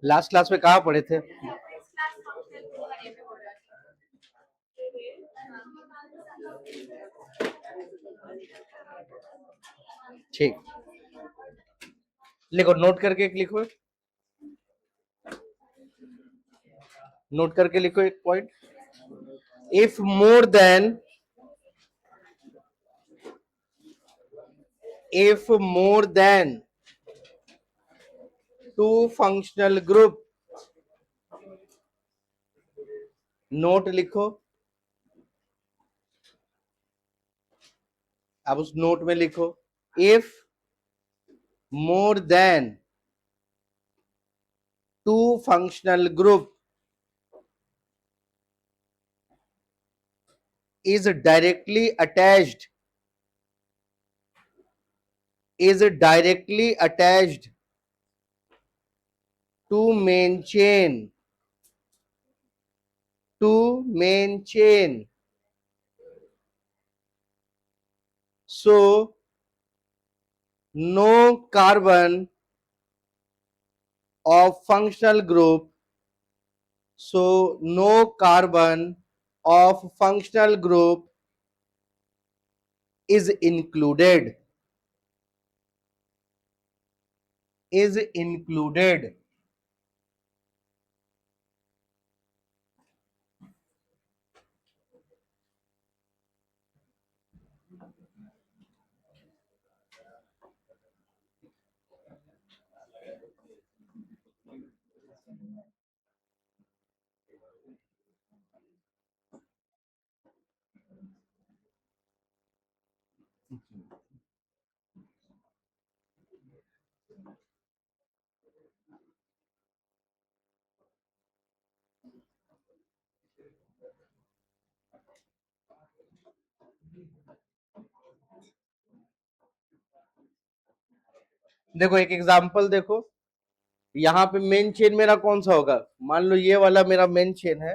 Last class में कहाँ पढ़े थे? ठीक, लिखो, नोट करके एक लिखो, नोट करके लिखो एक point. If more than two functional group, note लिखो, अब उस नोट में लिखो, if more than two functional group is directly attached to main chain so no carbon of functional group is included. देखो एक एग्जांपल देखो, यहां पे मेन चेन मेरा कौन सा होगा? मान लो ये वाला मेरा मेन चेन है,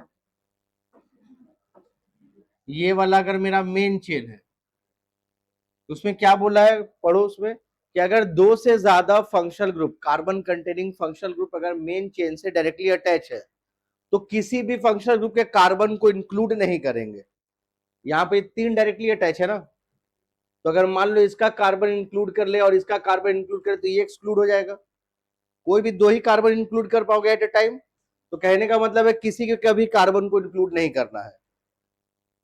ये वाला अगर मेरा मेन चेन है तो उसमें क्या बोला है, पढ़ो उसमें कि अगर दो से ज्यादा functional group, carbon containing functional group अगर मेन चेन से डायरेक्टली अटैच है तो किसी भी फंक्शनल ग्रुप के कार्बन को इंक्लूड नहीं करेंगे। यहाँ पे 3 डायरेक्टली अटैच है ना, तो अगर मान लो इसका कार्बन इंक्लूड कर ले और इसका कार्बन इंक्लूड करे तो ये एक्सक्लूड हो जाएगा। कोई भी दो ही कार्बन इंक्लूड कर पाओगे एट ए टाइम, तो कहने का मतलब है किसी के कभी कार्बन को इंक्लूड नहीं करना है।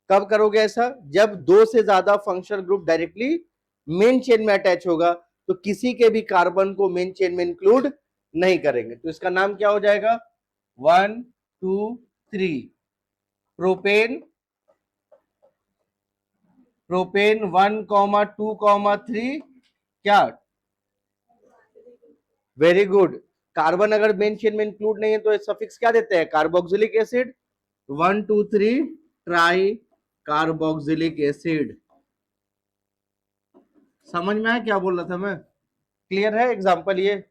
कब करोगे ऐसा? जब दो से ज्यादा functional group directly main chain में अटैच होगा तो किसी के भी कार्बन को मेन चेन में इंक्लूड नहीं करेंगे। तो इसका नाम क्या हो जाएगा? 1 2 3 प्रोपेन 1, 2, 3 क्या? Very good. कार्बन अगर मेन चेन में इंक्लूड नहीं है तो सफिक्स क्या देते हैं? Carboxylic acid. 1 2 3 try carboxylic acid. समझ में आया क्या बोल रहा था मैं? क्लियर है एग्जांपल ये?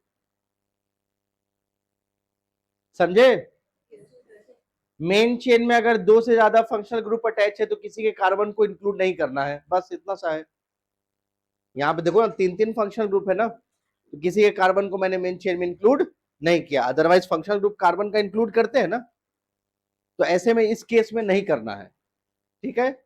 समझे? मेन चेन में अगर दो से ज्यादा फंक्शनल ग्रुप अटैच है तो किसी के कार्बन को इंक्लूड नहीं करना है, बस इतना सा है। यहाँ पे देखो ना, 3 फंक्शनल ग्रुप है ना, तो किसी के कार्बन को मैंने मेन चेन में इंक्लूड नहीं किया। अदरवाइज फंक्शनल ग्रुप कार्बन का इंक्लूड करते हैं ना, तो ऐसे में इस केस में नहीं करना है। ठीक है?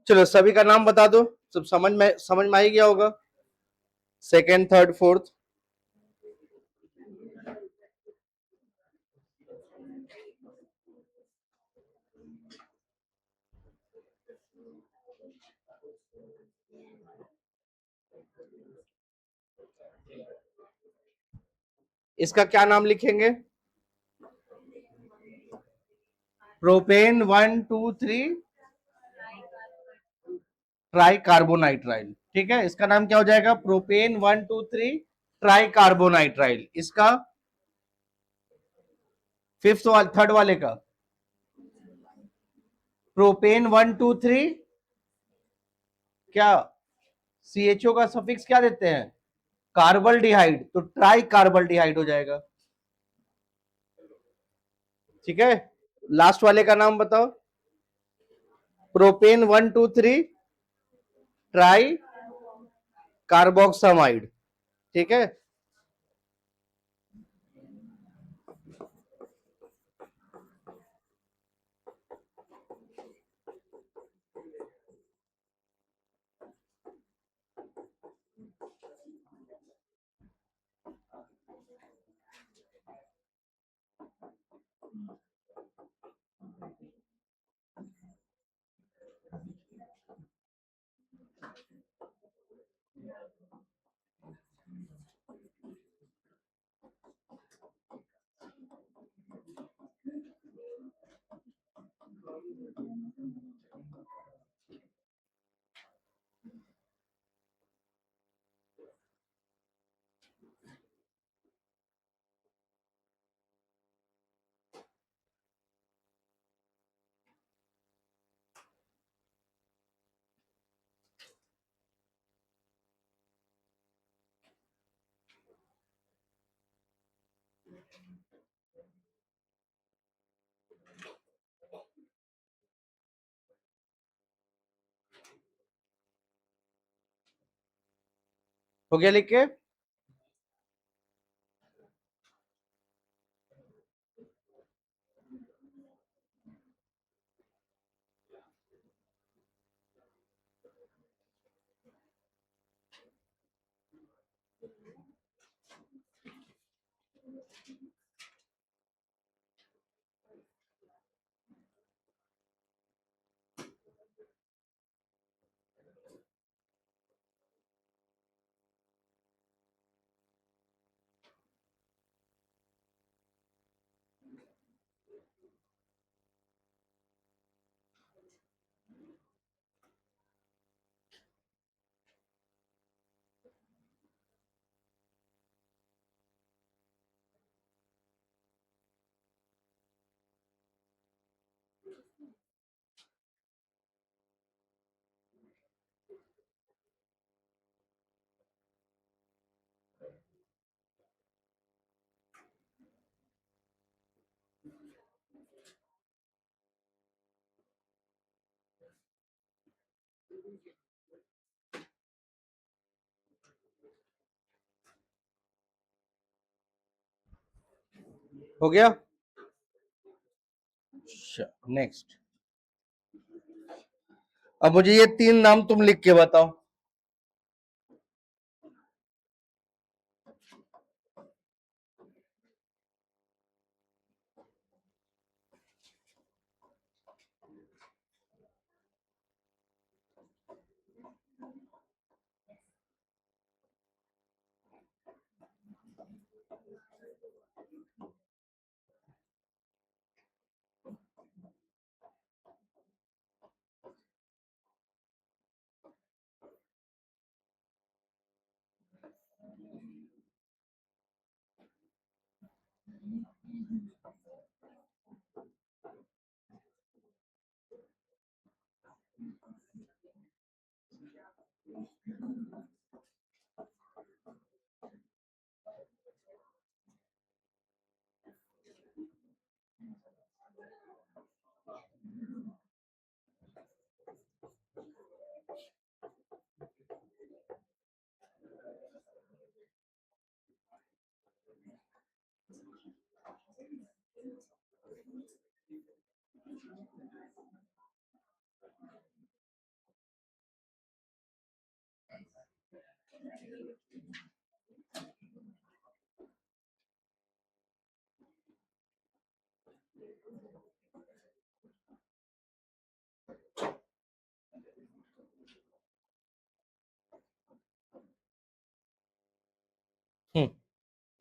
चलो सभी का नाम बता दो, सब समझ में आ ही गया होगा। Second, third, fourth. इसका क्या नाम लिखेंगे? Propane 1 2 3 try carbonitrile. ठीक है, इसका नाम क्या हो जाएगा? Propane 1 2 3 try carbonitrile. इसका फिफ्थ वाले, थर्ड वाले का प्रोपेन 1 2 3 क्या सीएचओ का सफिक्स क्या देते हैं? कार्बल डिहाइड, तो ट्राई कार्बल डिहाइड हो जाएगा। ठीक है, लास्ट वाले का नाम बताओ। Propane 1 2 3 try carboxamide. ठीक है, हो गया लिख के? हो गया। नेक्स्ट, अब मुझे ये तीन नाम तुम लिख के बताओ।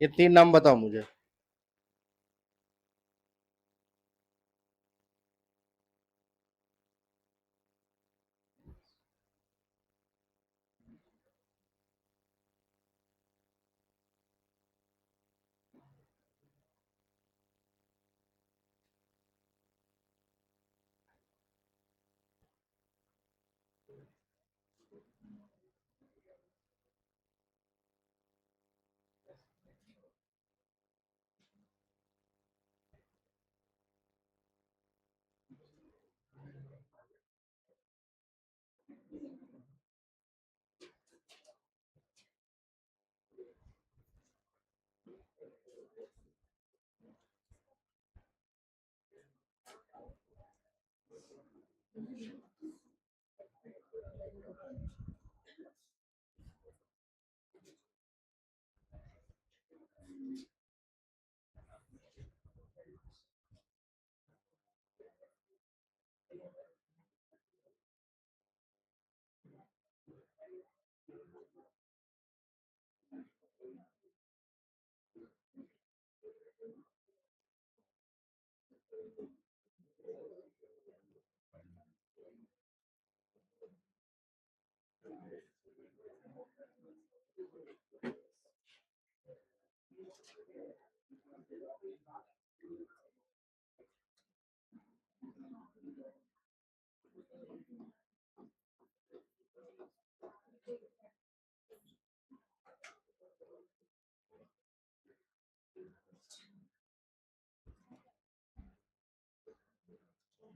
ये 3 नाम बताओ मुझे।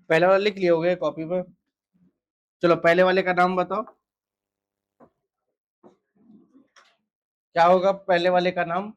पहले वाला लिख लिए होगे कॉपी में। चलो पहले वाले का नाम बताओ, क्या होगा पहले वाले का नाम?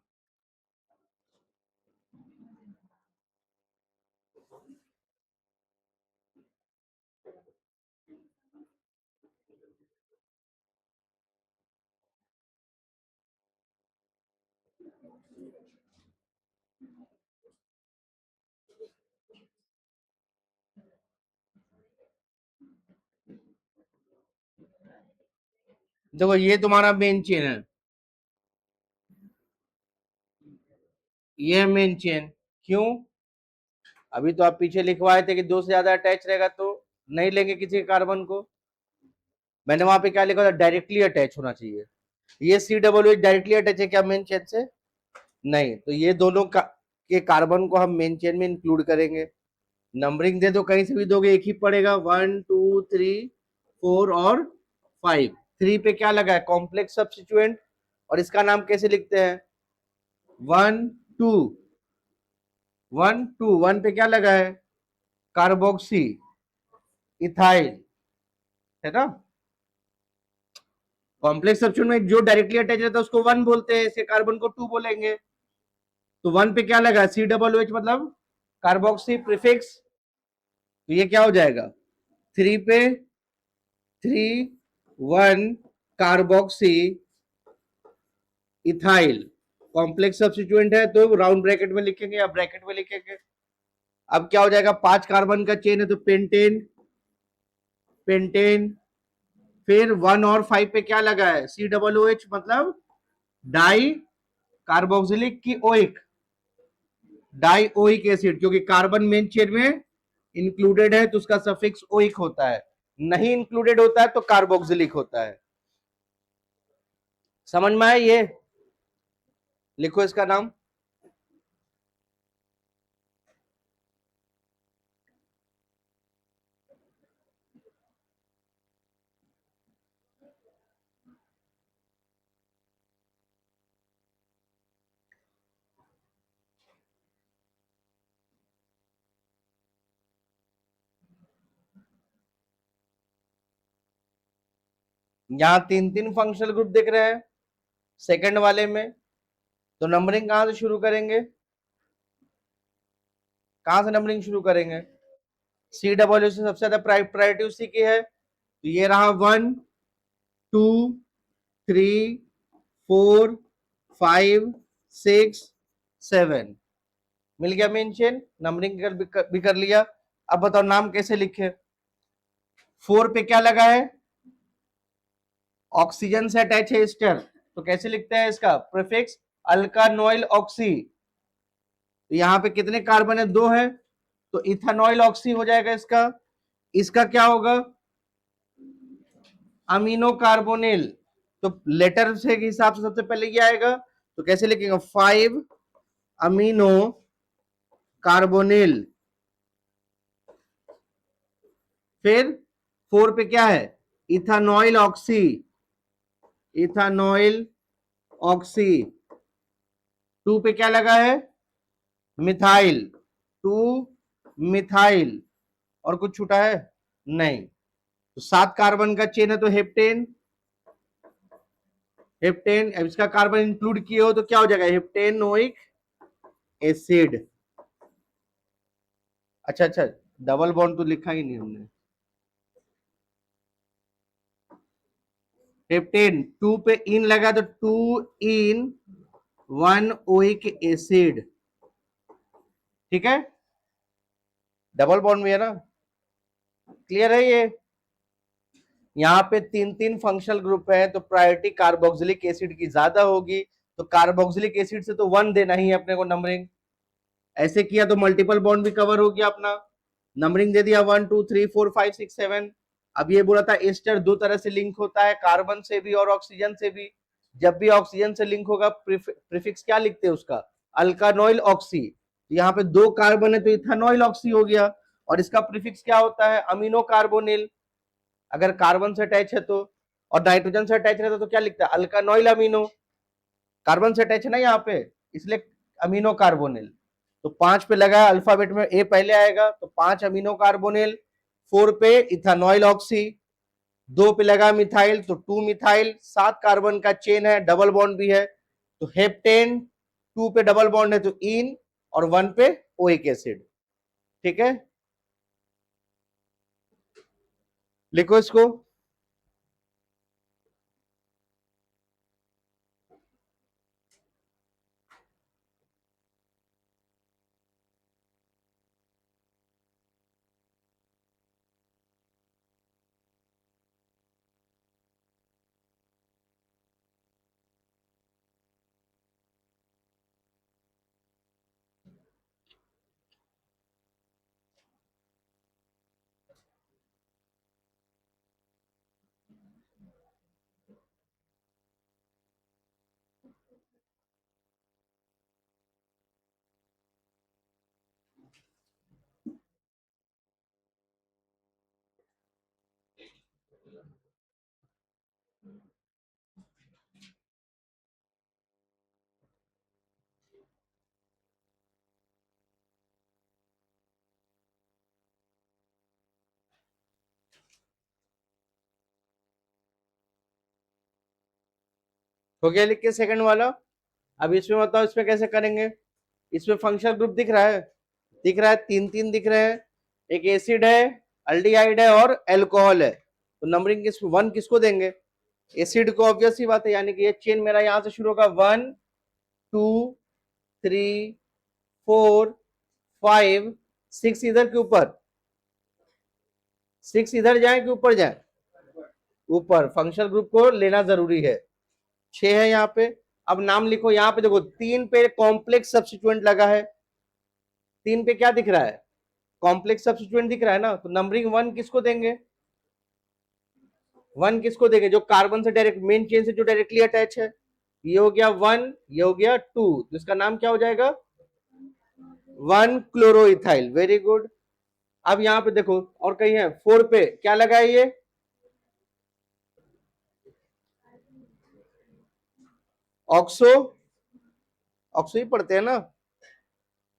देखो ये तुम्हारा मेन चेन है, ये मेन चेन। क्यों? अभी तो आप पीछे लिखवाए थे कि दो से ज्यादा अटैच रहेगा तो नहीं लेंगे किसी कार्बन को। मैंने वहां पे क्या लिखा था? डायरेक्टली अटैच होना चाहिए। ये COOH डायरेक्टली अटैच है क्या मेन चेन से? नहीं, तो ये दोनों के कार्बन को हम मेन चेन में इंक्लूड करेंगे। नंबरिंग दे दो, कहीं से भी दोगे एक ही पड़ेगा, 1 2 3 4 और 5। 3 पे क्या लगा है? Complex substituent. और इसका नाम कैसे लिखते हैं? 1 2 1 2 1 पे क्या लगा है? कार्बोक्सी इथाइल, है ना? कॉम्प्लेक्स सब्स्टिट्यूएंट में जो डायरेक्टली अटैच रहता है उसको 1 बोलते हैं, इसे कार्बन को 2 बोलेंगे। तो 1 पे क्या लगा? COOH मतलब कार्बोक्सी प्रीफिक्स। तो ये क्या हो जाएगा? 3 पे 3 1 कार्बोक्सी इथाइल कॉम्प्लेक्स सब्स्टिट्यूएंट है, तो राउंड ब्रैकेट में लिखेंगे या ब्रैकेट में लिखेंगे। अब क्या हो जाएगा? 5 कार्बन का चेन है तो पेंटेन पेंटेन। फिर 1 और 5 पे क्या लगा है? COOH मतलब डाई कार्बोक्सिलिक की ओइक, डाई ओइक एसिड, क्योंकि कार्बन मेन चेन में इंक्लूडेड है तो उसका सफिक्स ओइक होता है, नहीं इंक्लूडेड होता है तो कार्बोक्सिलिक होता है। समझ में आया? ये लिखो इसका नाम। यहां 3 फंक्शनल ग्रुप दिख रहे हैं सेकंड वाले में, तो नंबरिंग कहां से शुरू करेंगे? कहां से नंबरिंग शुरू करेंगे? COOH से सबसे ज्यादा प्रायोरिटी उसी की है, तो ये रहा 1 2 3 4 5 6 7। मिल गया मेन चेन, नंबरिंग भी कर लिया। अब बताओ नाम कैसे लिखे? 4 पे क्या लगा है? ऑक्सीजन से अटैच है एस्टर, तो कैसे लिखते हैं इसका प्रीफिक्स? अल्कानोइल ऑक्सी, तो यहाँ पे कितने कार्बन है? 2 है, तो इथानॉइल ऑक्सी हो जाएगा इसका। इसका क्या होगा? Amino carbonyl. तो लेटर से के हिसाब से सबसे पहले क्या आएगा? तो कैसे लिखेंगे? 5 अमीनो कार्बोनिल। फिर 4 पे क्या है? इथानॉइल ऑक्सी, इथानॉइल ऑक्सी। 2 पे क्या लगा है? Methyl, 2 methyl. और कुछ छूटा है? नहीं। तो 7 कार्बन का चेन है, तो हेप्टेन, हेप्टेन। अब इसका कार्बन इंक्लूड किए हो तो क्या हो जाएगा? हेप्टेनोइक एसिड। अच्छा अच्छा, डबल बॉन्ड तो लिखा ही नहीं हमने। हेप्टेन 2 पे इन लगा तो 2 इन 1 ओइक एसिड। ठीक है, डबल बॉन्ड में है ना? क्लियर है ये? यहाँ पे 3 फंक्शनल ग्रुप है, तो प्रायोरिटी कार्बोक्सिलिक एसिड की ज्यादा होगी। तो कार्बोक्सिलिक एसिड से तो 1 देना ही है अपने को नंबरिंग। ऐसे किया तो मल्टीपल बॉन्ड भी कवर हो गया अपना। नंबरिंग दे दिया 1 2 3 4 5 6 7। अब ये बोला था एस्टर 2 तरह से लिंक होता है, कार्बन से भी और ऑक्सीजन से भी। जब भी ऑक्सीजन से लिंक होगा प्रीफिक्स क्या लिखते हैं उसका? अल्कानोइल ऑक्सी। यहाँ पे 2 कार्बन है तो इथानोइल ऑक्सी हो गया। और इसका प्रीफिक्स क्या होता है? Amino carbonyl. अगर कार्बन से अटैच है तो, और नाइट्रोजन से अटैच रहता तो क्या लिखता है? अल्कानोइल अमीनो। कार्बन से अटैच है ना यहाँ पे, इसलिए अमीनो कार्बोनिल। तो 5 पे लगा अल्फाबेट में ए पहले आएगा, तो 5 अमीनो कार्बोनिल। 4 पे इथानॉइल ऑक्सी। 2 पे लगा मिथाइल, तो 2 मिथाइल। 7 कार्बन का चेन है, डबल बॉन्ड भी है, तो हेप्टेन। 2 पे डबल बॉन्ड है तो इन, और 1 पे ओइक एसिड। ठीक है, लिखो इसको। हो गया लिख के सेकंड वाला। अब इसमें बताओ इसमें कैसे करेंगे? इसमें फंक्शनल ग्रुप दिख रहा है? दिख रहा है, 3 दिख रहे हैं। एक एसिड है, अल्डिहाइड है और एल्कोहल है। तो नंबरिंग किस 1 किसको देंगे? एसिड को। ऑब्वियस सी बात है, यानी कि ये चेन मेरा यहां से शुरू होगा 1 2 3 4 5 6। इधर के ऊपर 6 इधर जाए कि ऊपर जाए? ऊपर। फंक्शनल ग्रुप को लेना जरूरी है। 6 है यहाँ पे। अब नाम लिखो। यहाँ पे देखो 3 पे कॉम्प्लेक्स सब्स्टिट्यूएंट लगा है। 3 पे क्या दिख रहा है? कॉम्प्लेक्स सब्स्टिट्यूएंट दिख रहा है ना? तो नंबरिंग 1 किसको देंगे? 1 किसको देंगे? जो कार्बन से डायरेक्ट मेन चेन से जो डायरेक्टली अटैच है। ये हो गया 1, ये हो गया 2, तो इसका नाम क्या हो जाएगा? 1 क्लोरोइथाइल। Very good. अब यहाँ पे देखो और कहीं है 4 पे क्या लगा है? ये ऑक्सो, ऑक्सो ही पढ़ते हैं ना?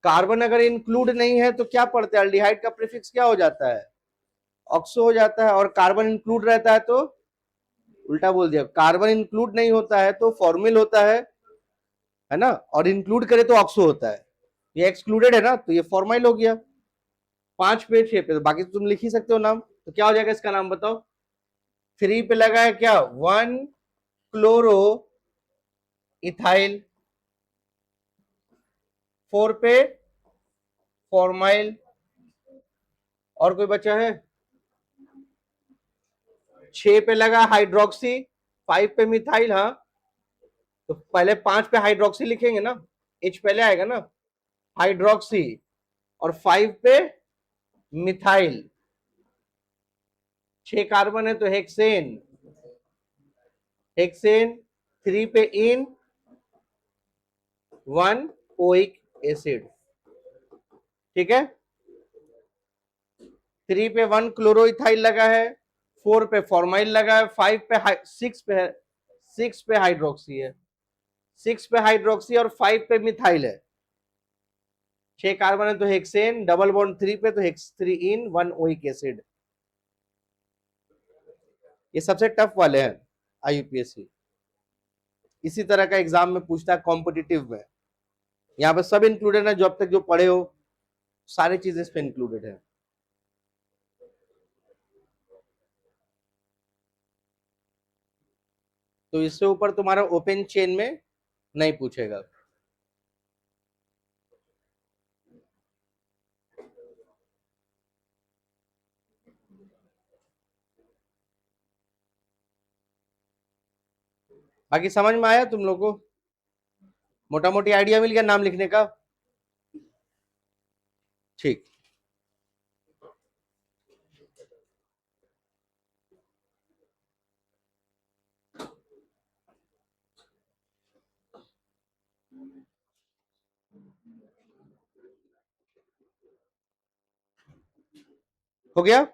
कार्बन अगर इंक्लूड नहीं है तो क्या पढ़ते हैं? अल्डिहाइड का प्रीफिक्स क्या हो जाता है? ऑक्सो हो जाता है। और कार्बन इंक्लूड रहता है तो उल्टा बोल दिया। कार्बन इंक्लूड नहीं होता है तो फॉर्मिल होता है ना? और इंक्लूड करे तो ऑक्सो होता है। ये एक्सक्लूडेड है ना, तो ये फॉर्माइल हो गया। 5 पे 6 पे, तो बाकी तो तुम लिख ही सकते हो नाम। तो क्या हो जाएगा इसका नाम बताओ? 3 पे लगा है क्या? 1 क्लोरो इथाइल। 4 पे फॉर्माइल। और कोई बचा है? 6 पे लगा हाइड्रोक्सी। 5 पे मिथाइल। हाँ, तो पहले 5 पे हाइड्रोक्सी लिखेंगे ना, H पहले आएगा ना, हाइड्रोक्सी, और 5 पे मिथाइल, 6 कार्बन है तो हेक्सेन, हेक्सेन 3 पे इन 1 ओइक एसिड, ठीक है। 3 पे 1 क्लोरोइथाइल लगा है, 4 पे फॉर्माइल लगा है, 5 पे 6 पे हाइड्रोक्सी है, 6 पे हाइड्रोक्सी और 5 पे मिथाइल है, 6 कार्बन है तो हेक्सेन, डबल बॉन्ड 3 पे तो हेक्स 3 इन 1 ओइक एसिड। ये सबसे टफ वाले हैं आईयूपीएससी, इसी तरह का एग्जाम में पूछता है कॉम्पिटिटिव में। यहाँ पे सब इंक्लूडेड है, जो अब तक जो पढ़े हो सारी चीजें इस पे इंक्लूडेड है। तो इससे ऊपर तुम्हारा ओपन चेन में नहीं पूछेगा। बाकी समझ में आया तुम लोग को? मोटा मोटी आइडिया मिल गया नाम लिखने का? ठीक। हो गया?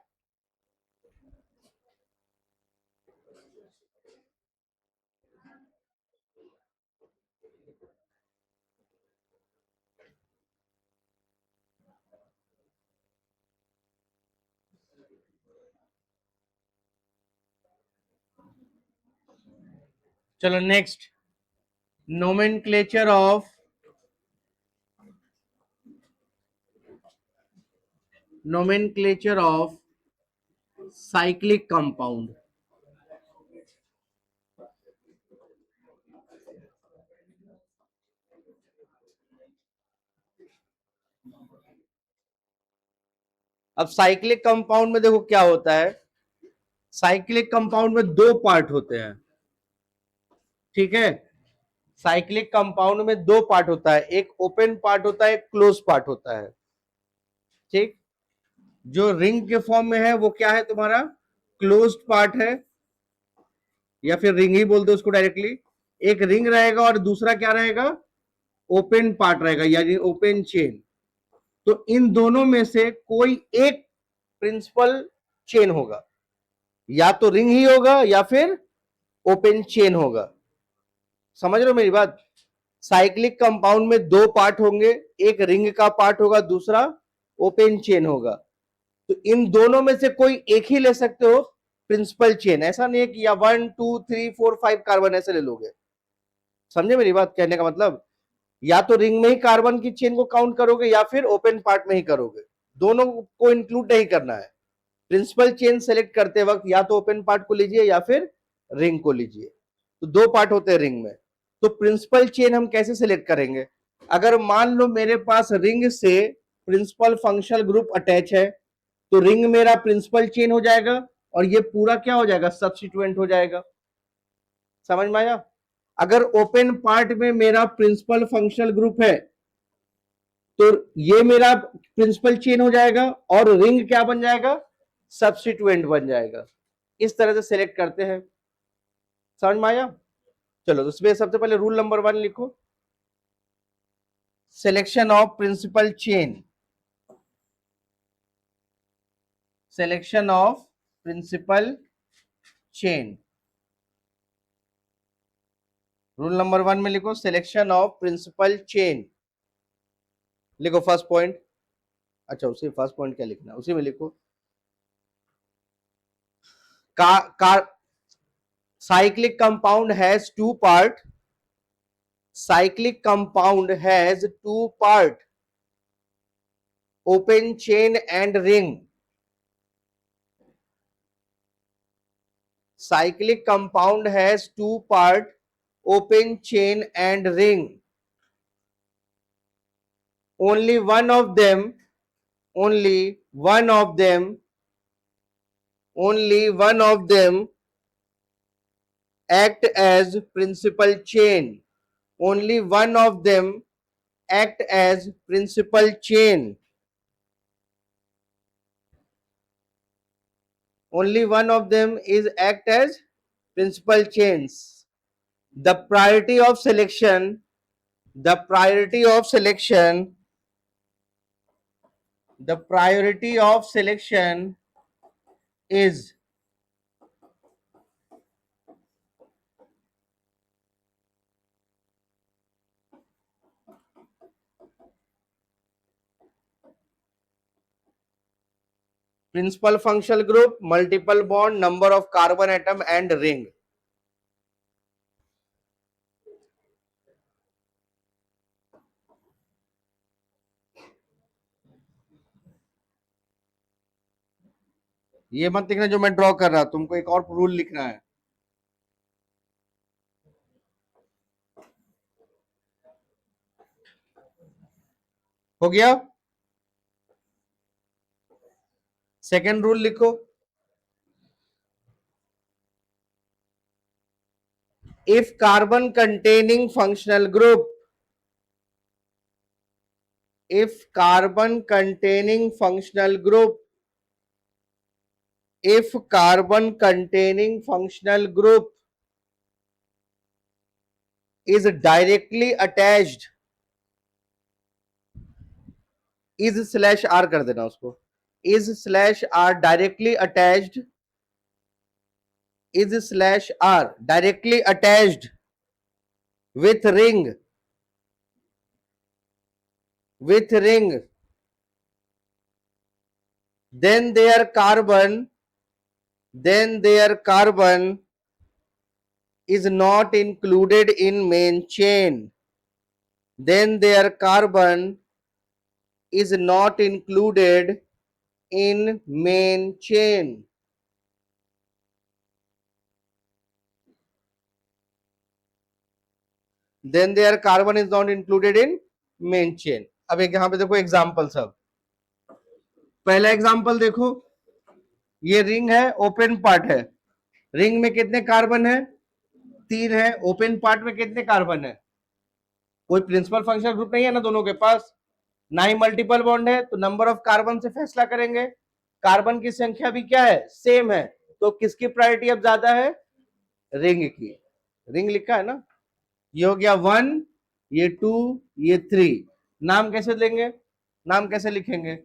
चलो next, nomenclature of cyclic compound. अब साइक्लिक कंपाउंड में देखो क्या होता है, साइक्लिक कंपाउंड में 2 पार्ट होते हैं, ठीक है। साइक्लिक कंपाउंड में 2 पार्ट होता है, एक ओपन पार्ट होता है, एक क्लोज पार्ट होता है, ठीक। जो रिंग के फॉर्म में है वो क्या है तुम्हारा, क्लोज्ड पार्ट है, या फिर रिंग ही बोल दो उसको डायरेक्टली। एक रिंग रहेगा और दूसरा क्या रहेगा, ओपन पार्ट रहेगा, यानी ओपन चेन। तो इन दोनों में से कोई एक प्रिंसिपल चेन होगा, या तो रिंग ही होगा या फिर ओपन चेन होगा। समझ रहे हो मेरी बात? साइक्लिक कंपाउंड में 2 पार्ट होंगे, एक रिंग का पार्ट होगा, दूसरा ओपन चेन होगा। तो इन दोनों में से कोई एक ही ले सकते हो प्रिंसिपल चेन, ऐसा नहीं है कि या 1 2 3 4 5 कार्बन ऐसे ले लोगे। समझे मेरी बात कहने का मतलब? या तो रिंग में ही कार्बन की चेन को काउंट करोगे या फिर ओपन पार्ट में ही करोगे, दोनों को इंक्लूड नहीं करना है। प्रिंसिपल चेन सेलेक्ट करते वक्त या तो ओपन पार्ट को लीजिए या फिर रिंग को लीजिए। तो 2 पार्ट होते हैं रिंग में। तो प्रिंसिपल चेन हम कैसे सिलेक्ट करेंगे? अगर मान लो मेरे पास रिंग से प्रिंसिपल फंक्शनल ग्रुप अटैच है, तो रिंग मेरा प्रिंसिपल चेन हो जाएगा और ये पूरा क्या हो जाएगा, सब्स्टिट्यूएंट हो जाएगा। समझ में आया? अगर ओपन पार्ट में मेरा प्रिंसिपल फंक्शनल ग्रुप है तो ये मेरा प्रिंसिपल चेन हो जाएगा और रिंग क्या बन जाएगा, सब्स्टिट्यूएंट बन जाएगा। इस तरह से सिलेक्ट करते हैं। समझ में आया? चलो तो इसमें सबसे पहले रूल नंबर 1 लिखो, selection of principal chain, selection of principal chain. Rule number 1 में लिखो सिलेक्शन ऑफ प्रिंसिपल चेन, लिखो फर्स्ट पॉइंट। अच्छा उसी फर्स्ट पॉइंट क्या लिखना, उसी में लिखो का cyclic compound has 2 part, cyclic compound has 2 part, open chain and ring. Cyclic compound has 2 part, open chain and ring. Only one of them act as principal chain. Only one of them act as principal chain. Only one of them is act as principal chains. The priority of selection, the priority of selection, the priority of selection is principal functional group, multiple bond, number of carbon atom and ring. ये मत लिखना जो मैं draw कर रहा, तुमको एक और रूल लिखना है. हो गया. सेकेंड रूल लिखो. If carbon containing functional group, if carbon containing functional group, if carbon containing functional group is directly attached, is slash r कर देना उसको, is slash r directly attached, is slash r directly attached with ring, with ring, then their carbon, then their carbon is not included in main chain, then their carbon is not included in main chain. Then their carbon is not included in main chain. अब एक यहां पे देखो example सब. पहला example देखो, ये ring है, ओपन पार्ट है. रिंग में कितने कार्बन है? 3 है. ओपन पार्ट में कितने कार्बन है? कोई प्रिंसिपल फंक्शनल ग्रुप नहीं है ना दोनों के पास, ना ही मल्टीपल बॉन्ड है, तो नंबर ऑफ कार्बन से फैसला करेंगे. कार्बन की संख्या भी क्या है? सेम है. तो किसकी प्रायोरिटी अब ज्यादा है? रिंग की. रिंग लिखा है ना. ये हो गया 1, ये 2, ये 3. नाम कैसे देंगे? नाम कैसे लिखेंगे?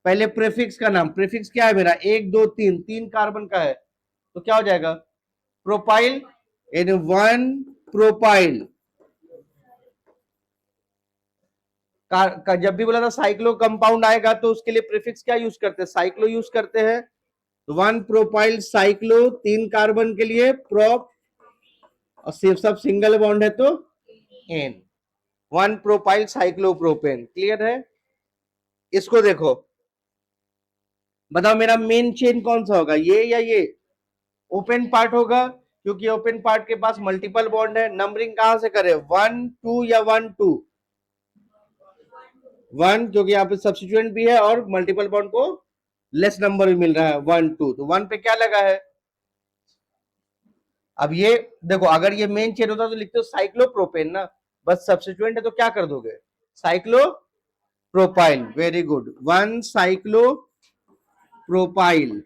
पहले प्रीफिक्स का नाम. प्रीफिक्स क्या है मेरा? 1 2 3, 3 कार्बन का है, तो क्या हो जाएगा? प्रोपाइल. इन 1 प्रोपाइल का जब भी बोला था साइक्लो कंपाउंड आएगा तो उसके लिए प्रीफिक्स क्या यूज करते हैं? साइक्लो यूज करते हैं. 1 प्रोपाइल साइक्लो, 3 कार्बन के लिए प्रोप, और सिर्फ सब सिंगल बॉन्ड है तो एन. 1 propyl cyclopropane. क्लियर है? इसको देखो, बताओ मेरा मेन चेन कौन सा होगा, ये या ये? ओपन पार्ट होगा, क्योंकि ओपन पार्ट के पास मल्टीपल बॉन्ड है. नंबरिंग कहां से करें? 1 2 या 1 2? 1, क्योंकि यहाँ पे सब्स्टिट्यूएंट भी है और मल्टीपल बॉन्ड को लेस नंबर भी मिल रहा है. 1 2, तो 1 पे क्या लगा है? अब ये देखो, अगर ये मेन चेन होता तो लिखते हो साइक्लोप्रोपेन ना. बस सब्स्टिट्यूएंट है तो क्या कर दोगे? Cyclo propyl. Very good. 1 cyclo propyl.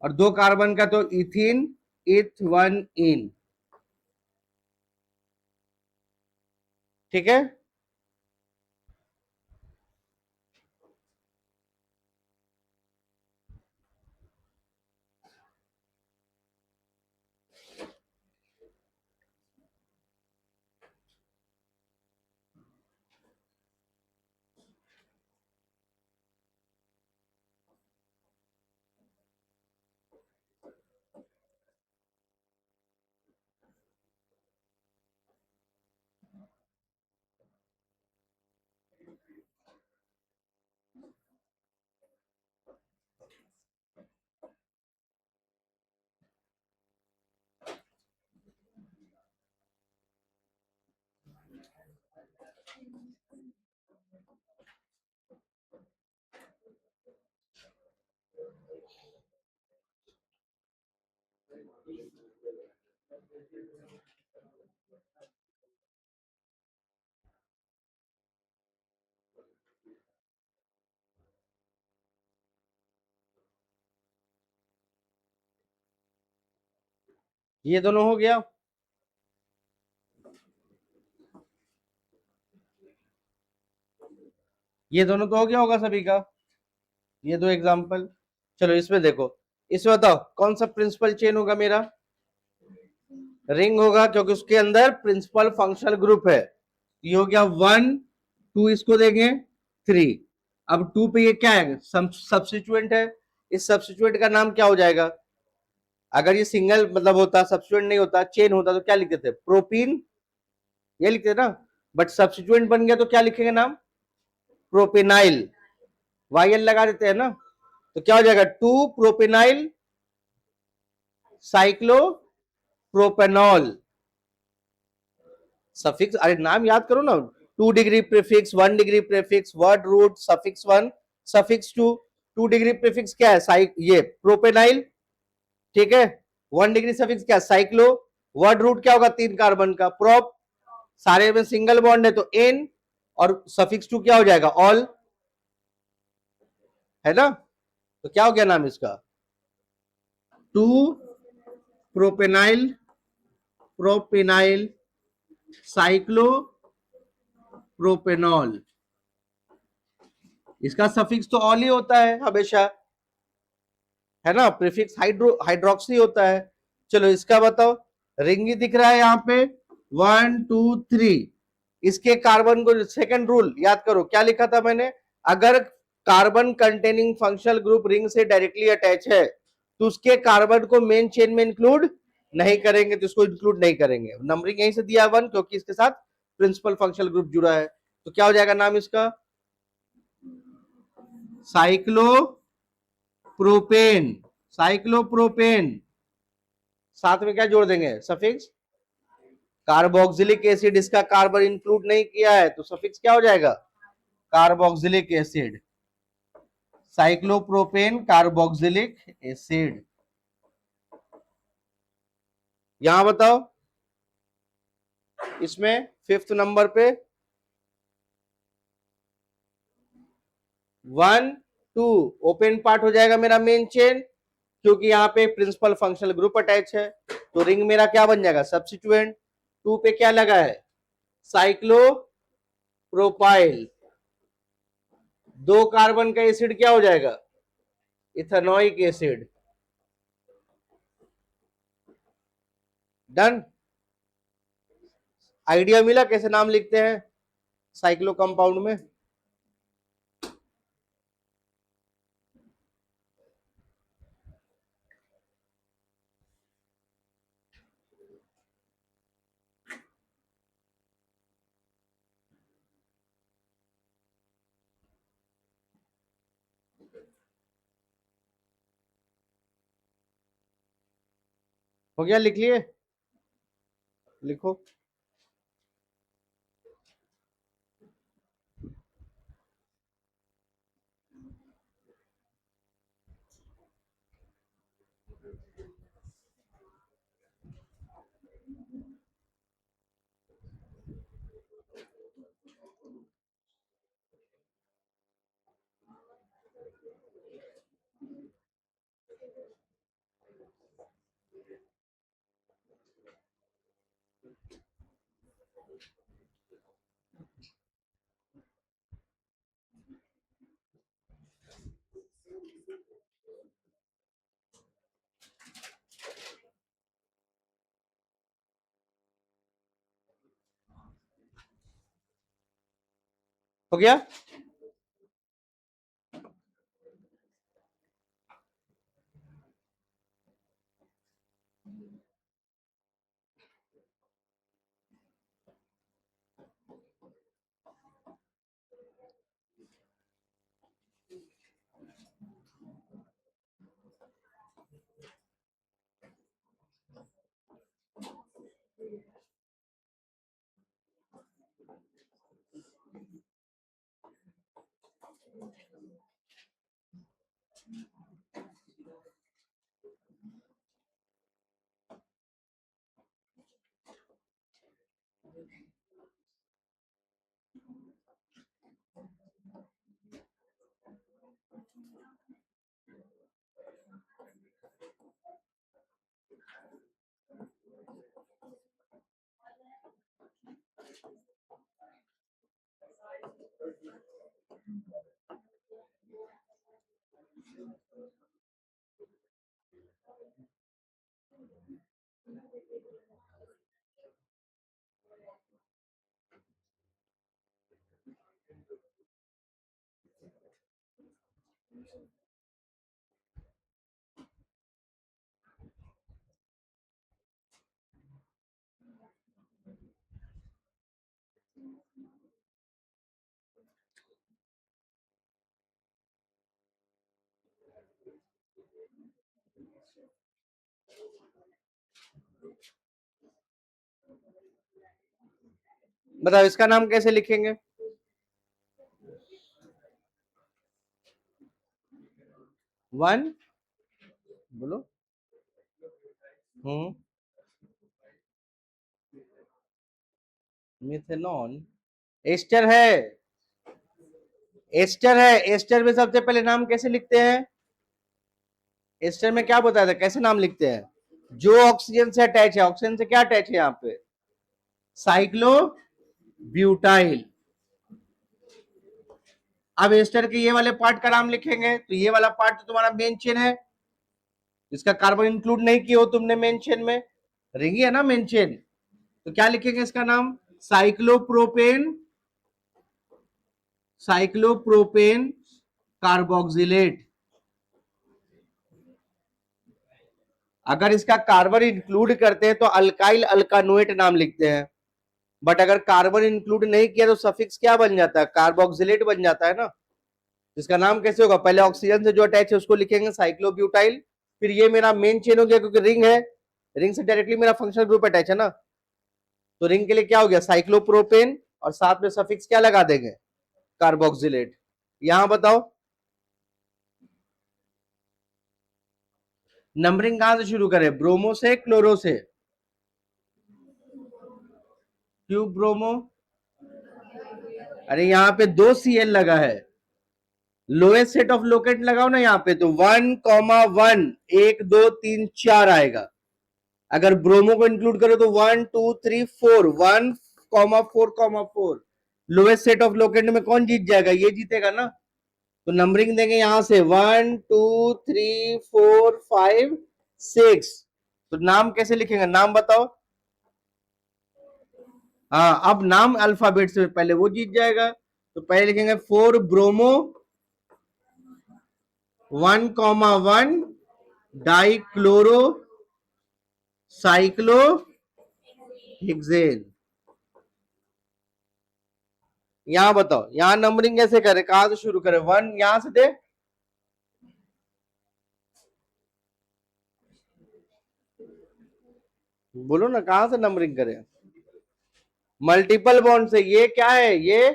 और 2 कार्बन का तो इथीन, इथ 1 इन. ठीक है? ये दोनों हो गया। ये दोनों तो हो गया होगा सभी का, ये दो एग्जांपल। चलो इसमें देखो, इसमें बताओ कौन सा प्रिंसिपल चेन होगा मेरा, रिंग होगा, क्योंकि उसके अंदर प्रिंसिपल फंक्शनल ग्रुप है। ये हो गया 1 2, इसको देंगे 3। अब 2 पे ये क्या है, सब्स्टिट्यूएंट है। इस सब्स्टिट्यूएंट का नाम क्या हो जाएगा, अगर ये सिंगल मतलब होता, सब्स्टिट्यूएंट नहीं होता, चेन होता, तो क्या लिखते थे, प्रोपीन, ये लिखते ना। बट सब्स्टिट्यूएंट बन गया तो क्या लिखेंगे नाम, प्रोपेनाइल, वाईएल लगा देते हैं ना। तो क्या हो जाएगा, 2 प्रोपेनाइल साइक्लोप्रोपेनॉल। सफिक्स, अरे नाम याद करो ना, 2 degree prefix, 1 degree prefix, word root, suffix 1, suffix 2। 2 degree prefix क्या है, ये प्रोपेनाइल, ठीक है। 1 डिग्री सफिक्स क्या, साइक्लो। वर्ड रूट क्या होगा, 3 कार्बन का, प्रोप, सारे में सिंगल बॉन्ड है तो एन, और सफिक्स 2 क्या हो जाएगा, ऑल, है ना। तो क्या हो गया नाम इसका, 2 प्रोपेनाइल प्रोपेनाइल साइक्लोप्रोपेनॉल। इसका सफिक्स तो ऑल ही होता है हमेशा, है ना, प्रीफिक्स हाइड्रोक्सी होता है। चलो इसका बताओ, रिंग ही दिख रहा है यहाँ पे, 1 2 3। इसके कार्बन को, सेकंड रूल याद करो, क्या लिखा था मैंने, अगर carbon containing functional group ring से डायरेक्टली अटैच है तो उसके कार्बन को मेन चेन में इंक्लूड नहीं करेंगे, तो इसको इंक्लूड नहीं करेंगे। नंबरिंग यहीं से दिया 1, क्योंकि इसके साथ प्रिंसिपल फंक्शनल ग्रुप जुड़ा है। तो क्या हो जाएगा नाम इसका, साइक्लोप्रोपेन। साइक्लोप्रोपेन, साथ में क्या जोड़ देंगे, सफिक्स। कार्बोक्सिलिक एसिड, इसका कार्बन इंक्लूड नहीं किया है तो सफिक्स क्या हो जाएगा, carboxylic acid, cyclopropane carboxylic acid. यहां बताओ, इसमें 5th नंबर पे 1 2 ओपन पार्ट हो जाएगा मेरा मेन चेन, क्योंकि यहाँ पे प्रिंसिपल फंक्शनल ग्रुप अटैच है। तो रिंग मेरा क्या बन जाएगा, सब्स्टिट्यूएंट। 2 पे क्या लगा है, साइक्लोप्रोपाइल। 2 कार्बन का एसिड क्या हो जाएगा, इथेनॉइक एसिड। डन। आइडिया मिला कैसे नाम लिखते हैं साइक्लो कंपाउंड में। हो गया, लिख लिए, लिखो। हो गया। बताओ इसका नाम कैसे लिखेंगे? वन, बोलो। मिथेनॉन एस्टर है, एस्टर है। एस्टर में सबसे पहले नाम कैसे लिखते हैं? एस्टर में क्या बताया था, कैसे नाम लिखते हैं? जो ऑक्सीजन से अटैच है, ऑक्सीजन से क्या अटैच है यहाँ पे? Cyclo butyl. अब एस्टर के ये वाले पार्ट का नाम लिखेंगे, तो ये वाला पार्ट तो तुम्हारा मेन चेन है, जिसका कार्बन इंक्लूड नहीं किया हो तुमने मेन चेन में, रिंग है ना मेन चेन, तो क्या लिखेंगे इसका नाम? Cyclopropane, cyclopropane carboxylate. अगर इसका कार्बन इंक्लूड करते हैं तो अल्काइल अल्कानोएट नाम लिखते हैं, बट अगर कार्बन इंक्लूड नहीं किया तो सफिक्स क्या बन जाता है? कार्बोक्सिलेट बन जाता है ना। इसका नाम कैसे होगा? पहले ऑक्सीजन से जो अटैच है उसको लिखेंगे साइक्लोब्यूटाइल, फिर ये मेरा मेन चेन हो गया क्योंकि रिंग है, रिंग से डायरेक्टली मेरा फंक्शनल ग्रुप अटैच है ना, तो रिंग के लिए क्या हो गया? साइक्लोप्रोपेन, और साथ में सफिक्स क्या लगा देंगे? कार्बोक्सिलेट। यहां बताओ नंबरिंग कहां से शुरू करें, ब्रोमो से क्लोरो से? क्यों ब्रोमो? अरे यहाँ पे 2 Cl लगा है, लोएस्ट सेट ऑफ लोकेट लगाओ ना यहाँ पे, तो 1,1 1 2 3 4 आएगा। अगर ब्रोमो को इंक्लूड करो तो 1 2 3 4 1,4,4 लोएस्ट सेट ऑफ लोकेट में कौन जीत जाएगा? ये जीतेगा ना। तो नंबरिंग देंगे यहां से 1 2 3 4 5 6। तो नाम कैसे लिखेंगे, नाम बताओ? हाँ, अब नाम अल्फाबेट से पहले वो जीत जाएगा, तो पहले लिखेंगे 4 ब्रोमो 1,1 डाइक्लोरो साइक्लो हेक्सेन। यहां बताओ, यहां नंबरिंग कैसे करें, कहां से शुरू करें? 1 यहां से दे, बोलो ना कहां से नंबरिंग करें? मल्टीपल बॉन्ड से। ये क्या है? ये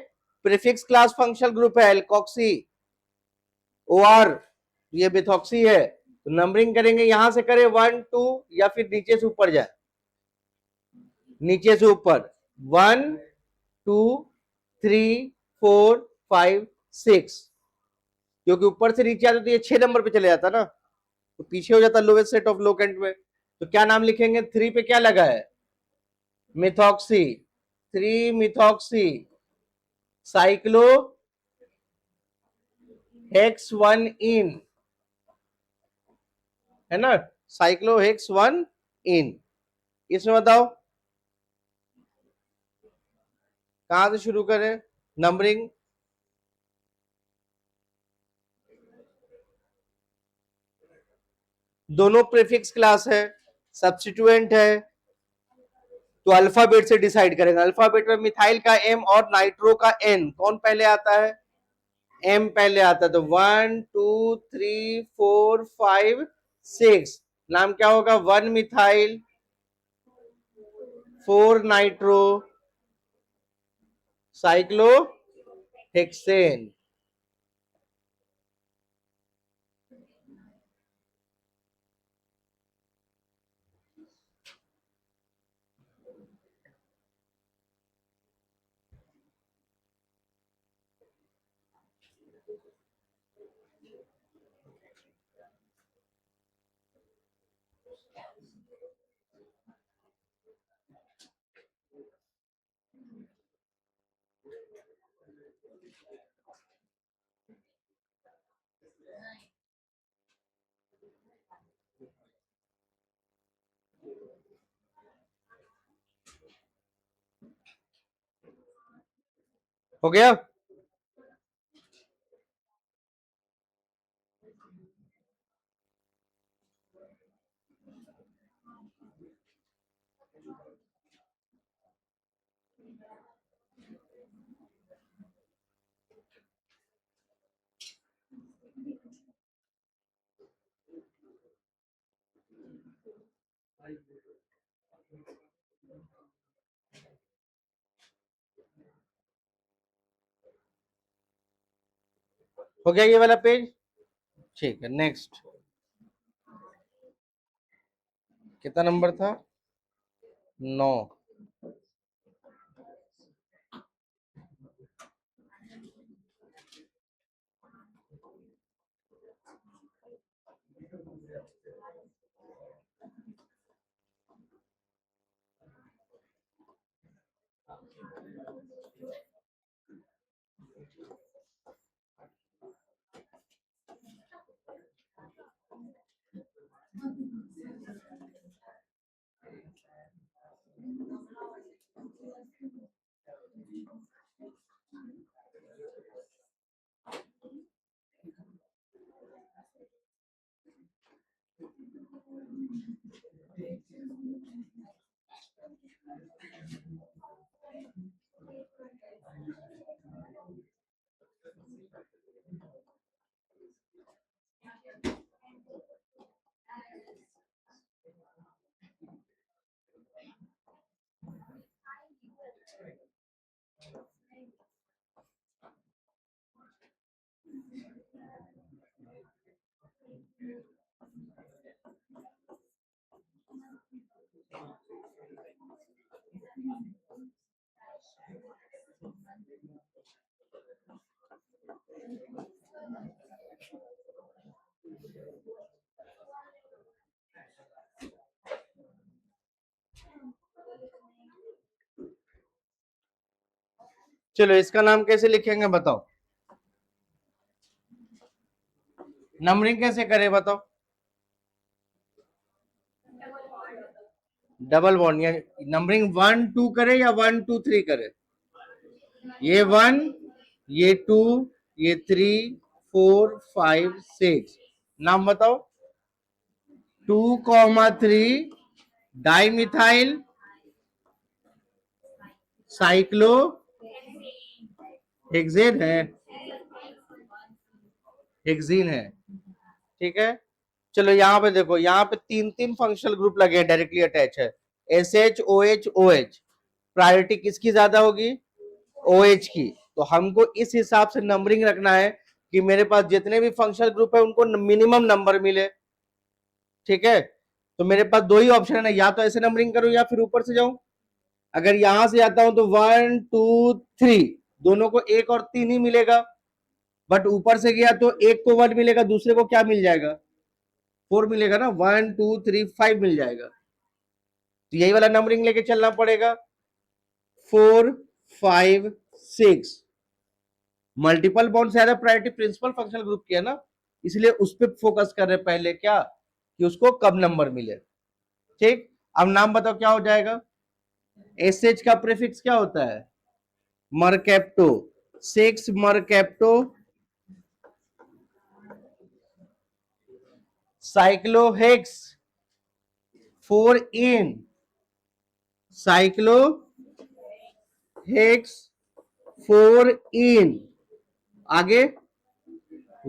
प्रीफिक्स क्लास फंक्शनल ग्रुप है, एल्कोक्सी ओ आर, ये मिथॉक्सी है। तो नंबरिंग करेंगे यहां से करें 1 2, या फिर नीचे से ऊपर जाए? नीचे से ऊपर 1 2 3 4 5 6, क्योंकि ऊपर से नीचे आते तो ये 6 नंबर पे चले जाता ना, तो पीछे हो जाता लोवेस्ट सेट ऑफ लोकेंट में। तो क्या नाम लिखेंगे? 3 पे क्या लगा है? मिथॉक्सी, 3 मिथॉक्सी साइक्लो हेक्स 1 इन, है ना, साइक्लो हेक्स 1 इन। इसमें बताओ कहां से शुरू करें नंबरिंग? दोनों प्रीफिक्स क्लास है, सब्स्टिट्यूएंट है, तो अल्फाबेट से डिसाइड करेंगे। अल्फाबेट में मिथाइल का एम और नाइट्रो का एन, कौन पहले आता है? एम पहले आता है। तो 1 2 3 4 5 6, नाम क्या होगा? 1 मिथाइल 4 नाइट्रो साइक्लो हेक्सेन। हो गया? हो गया ये वाला पेज? ठीक है, नेक्स्ट। कितना नंबर था? 9। चलो इसका नाम कैसे लिखेंगे बताओ? नंबरिंग कैसे करें बताओ? डबल बॉन्ड, या नंबरिंग 1 2 करे या 1 2 3 करे? ये 1, ये 2, ये 3 4 5 6। नाम बताओ? 2,3 डाइमिथाइल साइक्लो हेक्सेन है, हेक्सीन है। ठीक है, चलो यहाँ पे देखो, यहाँ पे 3 फंक्शनल ग्रुप लगे हैं, डायरेक्टली अटैच है। SH OH OH, प्रायोरिटी किसकी ज्यादा होगी? OH की। तो हमको इस हिसाब से नंबरिंग रखना है कि मेरे पास जितने भी फंक्शनल ग्रुप है उनको मिनिमम नंबर मिले। ठीक है, तो मेरे पास दो ही ऑप्शन है, या तो ऐसे नंबरिंग करूं या फिर ऊपर से जाऊं। अगर यहां से आता हूं तो 1 2 3 दोनों को 1 और 3 ही मिलेगा, बट ऊपर से गया तो एक को 1 मिलेगा, दूसरे को क्या मिल जाएगा? 4 मिलेगा ना, 1 2 3 5 मिल जाएगा। तो यही वाला नंबरिंग लेके चलना पड़ेगा। 4 5 6 मल्टीपल बॉन्ड से ज्यादा प्रायोरिटी प्रिंसिपल फंक्शनल ग्रुप की है ना, इसलिए उस पर फोकस कर रहे पहले, क्या कि उसको कब नंबर मिले। ठीक, अब नाम बताओ क्या हो जाएगा? एसएच का प्रीफिक्स क्या होता है? मरकैप्टो। 6 मरकैप्टो साइक्लोहेक्स 4 इन साइक्लोहेक्स 4 इन, आगे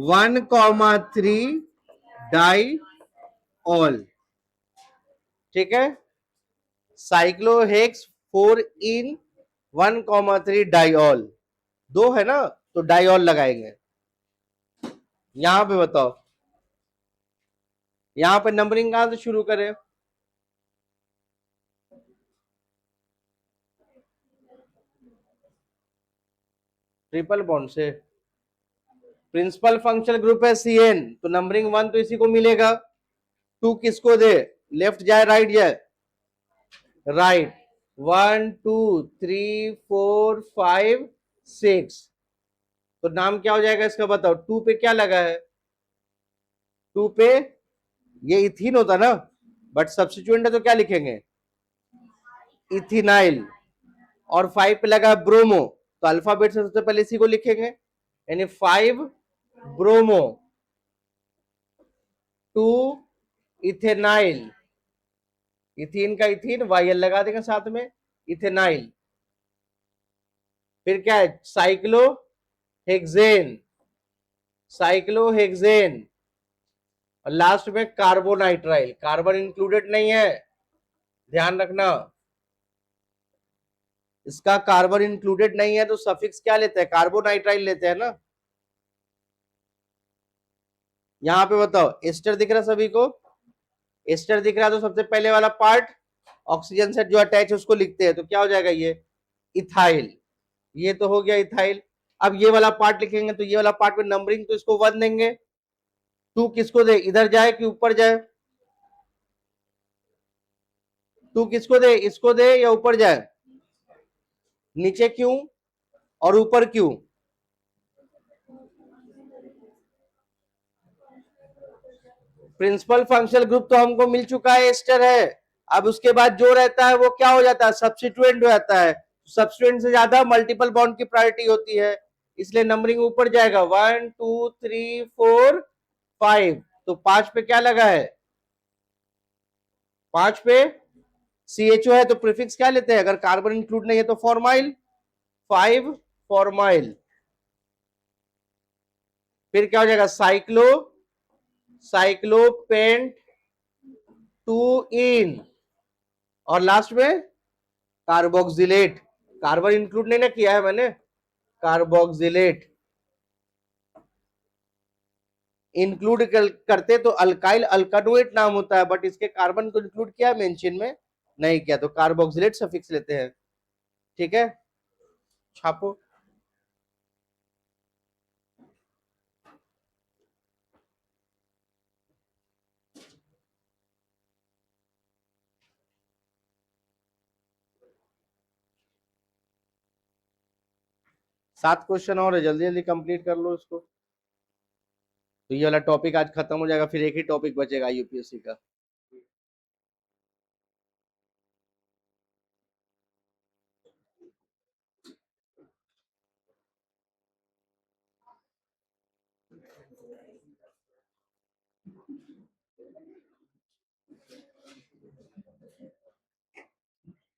1,3 डाई ऑल। ठीक है, साइक्लोहेक्स 4 इन 1,3 डाइऑल, दो है ना, तो डाइऑल लगाएंगे। यहां पे बताओ, यहां पे नंबरिंग कहां से शुरू करें? ट्रिपल बॉन्ड से। प्रिंसिपल फंक्शनल ग्रुप है CN, तो नंबरिंग 1 तो इसी को मिलेगा। 2 किसको दे? लेफ्ट जाए राइट जाए? राइट। 1 2 3 4 5 6 तो नाम क्या हो जाएगा इसका बताओ, 2 पे क्या लगा है, 2 पे ये इथीन होता ना, बट सब्स्टिट्यूएंट है तो क्या लिखेंगे, इथिनाइल। और 5 पे लगा ब्रोमो, तो अल्फाबेट से सबसे पहले इसी को लिखेंगे, यानी 5 ब्रोमो, 2 इथेनाइल, इथीन का इथीन वाई लगा देंगे साथ में, इथेनाइल। फिर क्या है, साइक्लोहेक्सेन, साइक्लोहेक्सेन। और लास्ट में कार्बोनाइट्राइल, कार्बन इंक्लूडेड नहीं है, ध्यान रखना, इसका कार्बन इंक्लूडेड नहीं है तो सफिक्स क्या लेते हैं, कार्बोनाइट्राइल लेते हैं ना। यहां पे बताओ एस्टर दिख रहा सभी को, एस्टर दिख रहा है तो सबसे पहले वाला पार्ट ऑक्सीजन से जो अटैच है उसको लिखते हैं, तो क्या हो जाएगा ये इथाइल, ये तो हो गया इथाइल। अब ये वाला पार्ट लिखेंगे तो ये वाला पार्ट में नंबरिंग, तो इसको 1 देंगे, 2 किसको दे, इधर जाए कि ऊपर जाए, 2 किसको दे, इसको दे या ऊपर जाए, नीचे क्यों और ऊपर क्यों, प्रिंसिपल फंक्शनल ग्रुप तो हमको मिल चुका है, एस्टर है। अब उसके बाद जो रहता है वो क्या हो जाता है, सब्स्टिट्यूएंट हो जाता है, सब्स्टिट्यूएंट से ज्यादा मल्टीपल बॉन्ड की प्रायोरिटी होती है, इसलिए नंबरिंग ऊपर जाएगा, 1 2 3 4 5। तो 5 पे क्या लगा है, 5 पे CHO है तो प्रीफिक्स क्या लेते हैं, अगर कार्बन इंक्लूड नहीं है तो फॉर्माइल, 5 फॉर्माइल। फिर क्या हो जाएगा, साइक्लो, साइक्लोपेंट 2 इन, और लास्ट में कार्बोक्सिलेट, कार्बन इंक्लूड नहीं ना किया है मैंने, कार्बोक्सिलेट। इंक्लूड करते तो अल्काइल अल्कानोएट नाम होता है, बट इसके कार्बन को इंक्लूड किया मेंशन में नहीं किया, तो कार्बोक्सिलेट सफिक्स लेते हैं, ठीक है, छापो। सात क्वेश्चन और है, जल्दी जल्दी कंप्लीट कर लो इसको, तो ये वाला टॉपिक आज खत्म हो जाएगा, फिर एक ही टॉपिक बचेगा यूपीएससी का।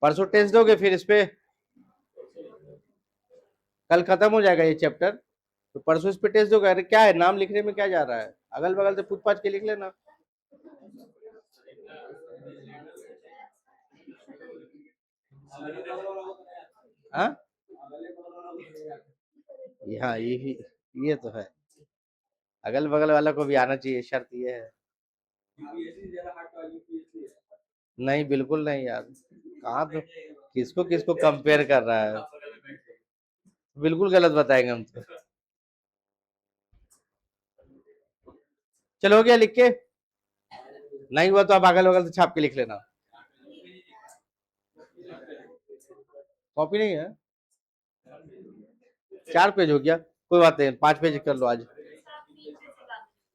परसों टेस्ट दोगे फिर इस पे, कल खत्म हो जाएगा ये चैप्टर, तो परसों इस पे टेस्ट दोगे। अरे क्या है, नाम लिखने में क्या जा रहा है, अगल बगल से पूछ पाछ के लिख लेना। हाँ हाँ, ये तो है, अगल बगल वाला को भी आना चाहिए, शर्त ये है। नहीं बिल्कुल नहीं यार, कहाँ तो किसको किसको कंपेयर कर रहा है, बिल्कुल गलत बताएंगे हम तो। चलो हो गया लिख के, नहीं हुआ तो आप अगल बगल से छाप के लिख लेना। कॉपी नहीं है, 4 पेज हो गया, कोई बात नहीं, 5 पेज कर लो आज।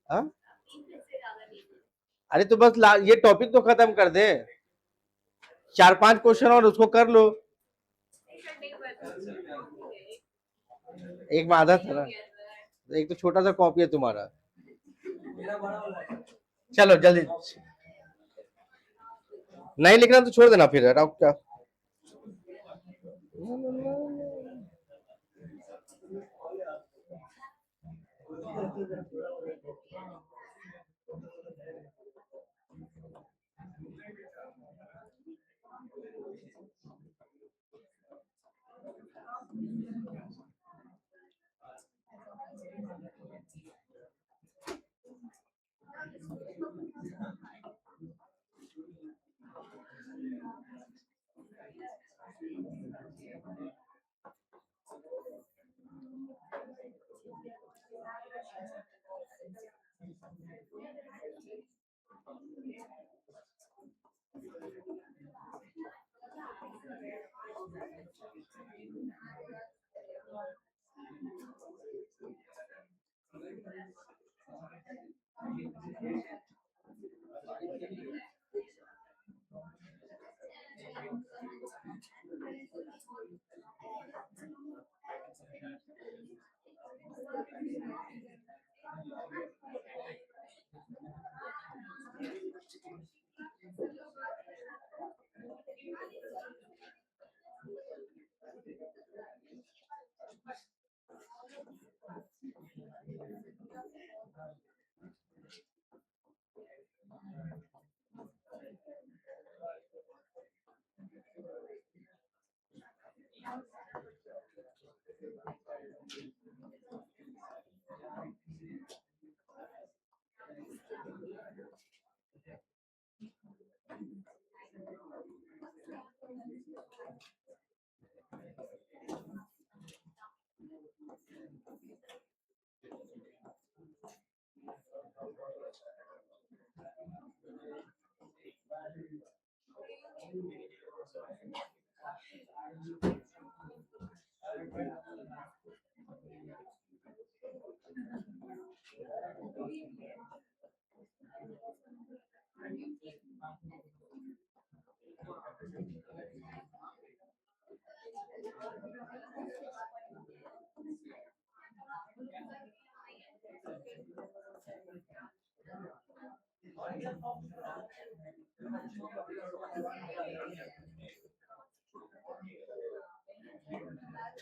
हाँ अरे तो बस ये टॉपिक तो खत्म कर दे, 4 5 क्वेश्चन और उसको कर लो, एक में आधा था ना, एक तो छोटा सा कॉपी है तुम्हारा। चलो जल्दी, नहीं लिखना तो छोड़ देना फिर, क्या।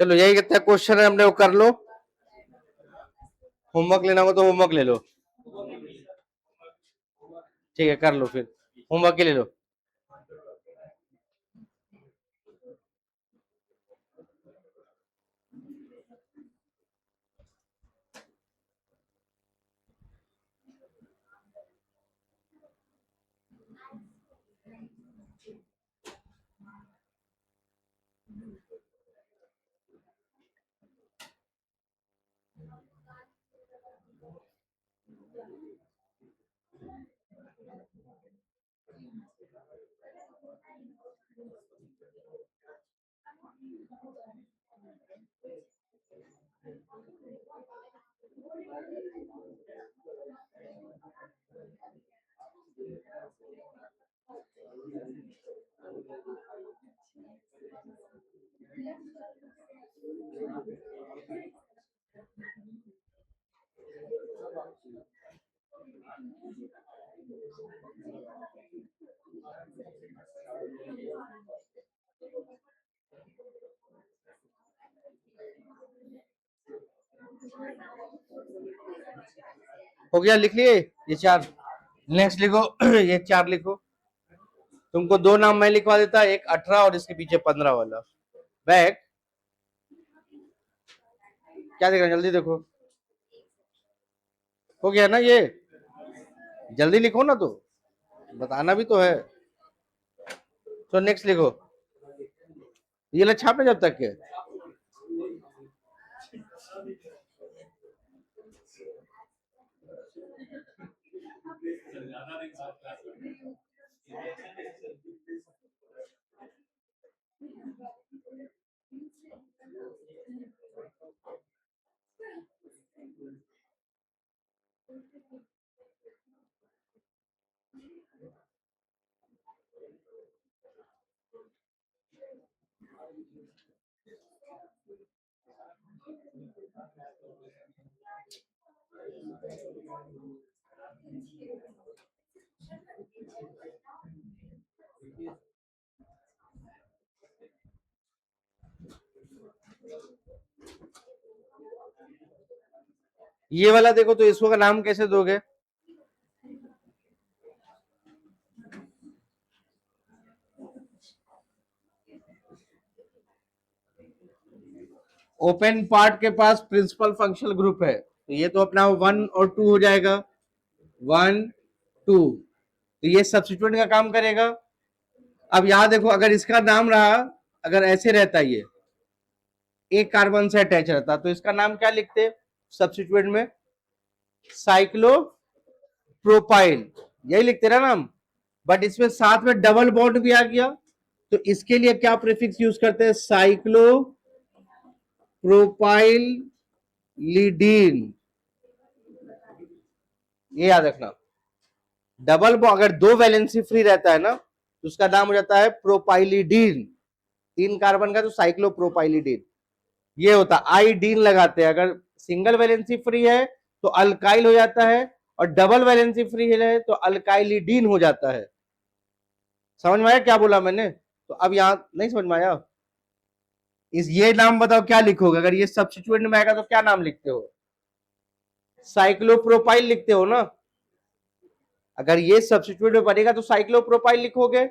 चलो यही कितना क्वेश्चन है हमने वो कर लो, होमवर्क लेना हो तो होमवर्क ले लो, ठीक है कर लो, फिर होमवर्क के ले लो। हो गया, लिख लिए ये चार, नेक्स्ट लिखो ये चार लिखो। तुमको दो नाम मैं लिखवा देता, एक 18 और इसके पीछे 15 वाला। बैग क्या देख रहे हैं, जल्दी देखो, हो गया ना ये, जल्दी लिखो ना, तो बताना भी तो है। तो नेक्स्ट लिखो, ये ला छापना जब तक के। ये वाला देखो, तो इसको का नाम कैसे दोगे? ओपन पार्ट के पास प्रिंसिपल फंक्शनल ग्रुप है, तो ये तो अपना 1 और 2 हो जाएगा, 1 2, तो ये सब्स्टिट्यूएंट का काम करेगा। अब यहां देखो, अगर इसका नाम रहा, अगर ऐसे रहता ये एक कार्बन से अटैच रहता, तो इसका नाम क्या लिखते सब्स्टिट्यूएंट में? साइक्लो प्रोपाइल, यही लिखते ना नाम। बट इसमें साथ में डबल बॉन्ड भी आ गया, तो इसके लिए क्या प्रीफिक्स यूज करते हैं? साइक्लो प्रोपाइल लीडीन, ये याद रखना। डबल बॉन्ड अगर दो वैलेंसी फ्री रहता है ना, तो उसका नाम हो जाता है प्रोपाइलिडीन। 3 कार्बन का तो साइक्लोप्रोपाइलिडीन ये होता है। आईडीन लगाते हैं, अगर सिंगल वैलेंसी फ्री है तो अल्काइल हो जाता है, और डबल वैलेंसी फ्री है तो अल्काइलिडीन हो जाता है। समझ में आया क्या बोला मैंने? तो अब यहां नहीं समझ में आया? इस ये नाम बताओ क्या लिखोगे, अगर ये सब्स्टिट्यूएंट में आएगा तो क्या नाम लिखते हो? साइक्लोप्रोपाइल लिखते हो ना, अगर ये सब्स्टिट्यूट में बनेगा तो साइक्लोप्रोपाइल लिखोगे,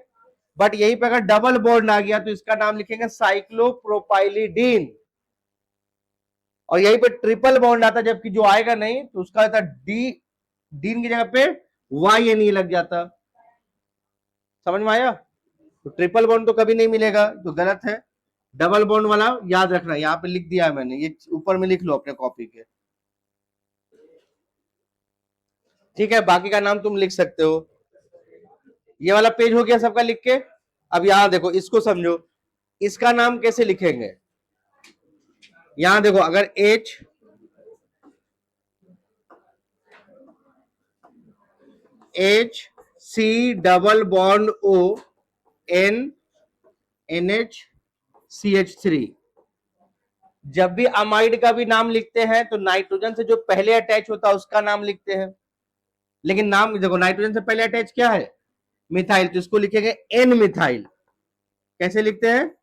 बट यहीं पे अगर डबल बॉन्ड आ गया तो इसका नाम लिखेंगे साइक्लोप्रोपाइलिडीन, और यहीं पे ट्रिपल बॉन्ड आता जबकि जो आएगा नहीं तो उसका आता डी, डीन की जगह पे वाई एन ई लग जाता। समझ में आया? तो ट्रिपल बॉन्ड तो कभी नहीं मिलेगा, तो गलत है। डबल बॉन्ड वाला याद रखना, यहाँ पे लिख दिया है मैंने, ये ऊपर में लिख लो अपने कॉपी के, ठीक है। बाकी का नाम तुम लिख सकते हो। ये वाला पेज हो गया सबका लिख के। अब यहां देखो, इसको समझो, इसका नाम कैसे लिखेंगे। यहां देखो, अगर H C double bond O N NH CH3, जब भी अमाइड का भी नाम लिखते हैं तो नाइट्रोजन से जो पहले अटैच होता है उसका नाम लिखते हैं, लेकिन नाम देखो, नाइट्रोजन से पहले अटैच क्या है, मिथाइल, तो इसको लिखेंगे एन मिथाइल। कैसे लिखते हैं,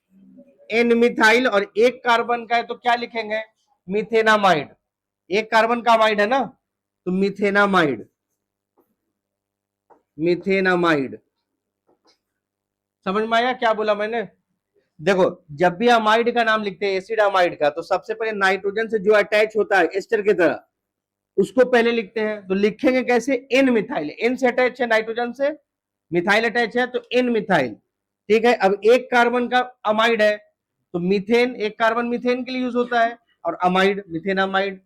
एन मिथाइल, और एक कार्बन का है तो क्या लिखेंगे, मिथेनामाइड। एक कार्बन का अमाइड है ना, तो मिथेनामाइड, मिथेनामाइड। समझ में आया क्या बोला मैंने? देखो, जब भी अमाइड का नाम लिखते हैं, एसिड अमाइड का, तो सबसे पहले नाइट्रोजन से जो अटैच होता है एस्टर की तरह, उसको पहले लिखते हैं। तो लिखेंगे कैसे, एन मिथाइल, एन से अटैच है नाइट्रोजन से, मिथाइल अटैच है तो एन मिथाइल, ठीक है। अब एक कार्बन का अमाइड है तो मीथेन, एक कार्बन मीथेन के लिए यूज होता है, और अमाइड मिथेनामाइड।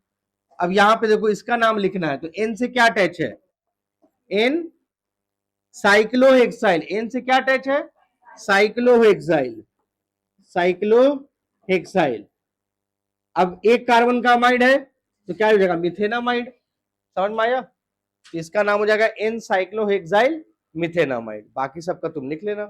अब यहां पे देखो, इसका नाम लिखना है तो एन से क्या अटैच है, एन साइक्लोहेक्साइल, एन से क्या अटैच है, साइक्लोहेक्साइल, साइक्लोहेक्साइल। अब एक कार्बन का अमाइड है तो क्या हो जाएगा, मिथेनामाइड। समझ में आया? इसका नाम हो जाएगा एन साइक्लोहेक्साइल मिथेनामाइड। बाकी सबका तुम लिख लेना।